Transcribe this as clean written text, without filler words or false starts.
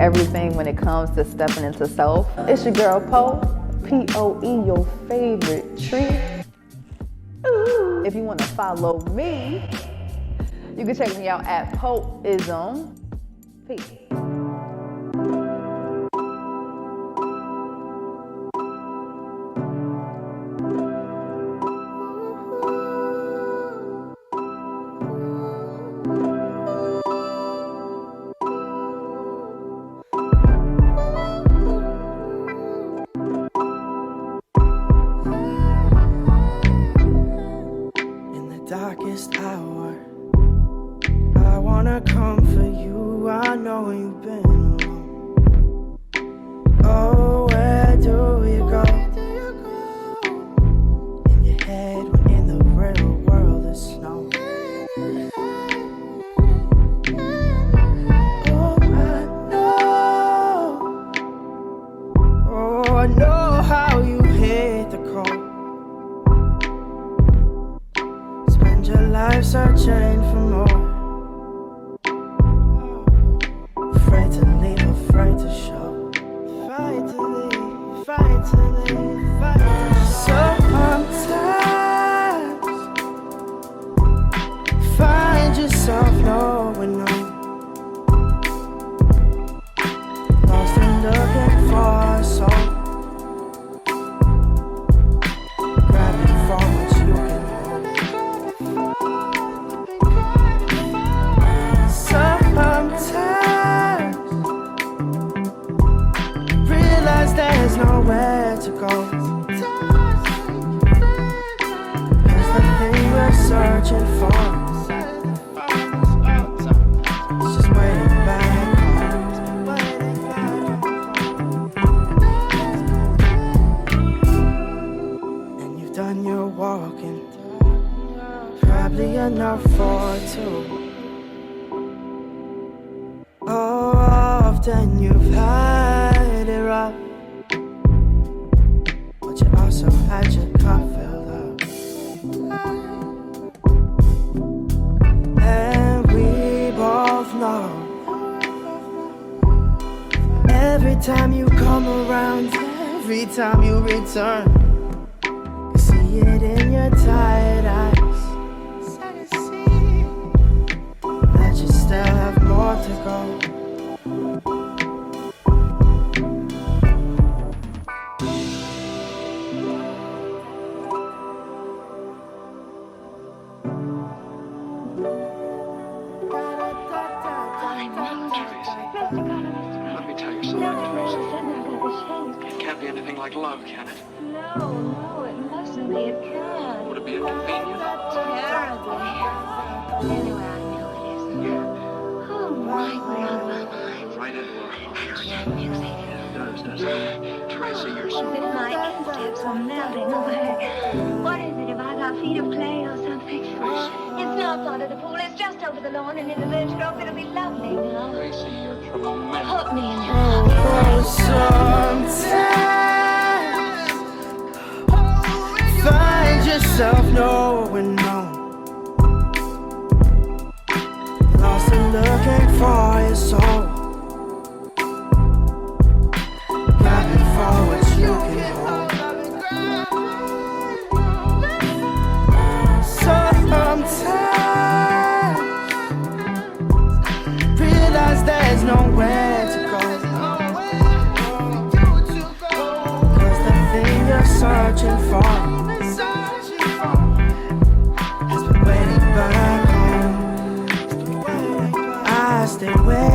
everything when it comes to stepping into self. It's your girl Po, P-O-E, your favorite tree. Ooh. If you want to follow me, you can check me out at Poism. Peace. Darkest hour, I wanna come for you. I know you've been alone. Oh, where do you go? In your head when in the real world is snow. Oh, I know how you hit the cold. Your life searching for more. Afraid to leave, afraid to show. Fight to leave, fight to leave, fight to show. Sometimes find yourself knowing no. Lost and looking for a soul. Grabbing for what you can. There's nowhere to go. 'Cause the thing we're searching for is just waiting back home. And you've done your walking, probably enough for two. Oh, often you've had it rough, but you also had your cup filled up. And we both know every time you come around, every time you return, you see it in your tired eyes, that you still have more to go. Like love, can it? No, it mustn't be. It can't. Would it be inconvenient? Terribly. Anyway, I know it isn't. Oh, right, we're out of our minds. Right into our hearts. Music. It does, doesn't it? Tracy, you're so... As if my instincts are melting away. What is it, about our feet of clay or something? It's not under the pool, it's just over the lawn and in the birch grove. It'll be lovely now. Tracy, you're tremendous. Put me in your Sometimes find yourself knowing no. Lost and looking for your soul. Grabbing for what you can hold. Sometimes realize there's nowhere to go. 'Cause the thing you're searching for has been waiting back home. I stay waiting.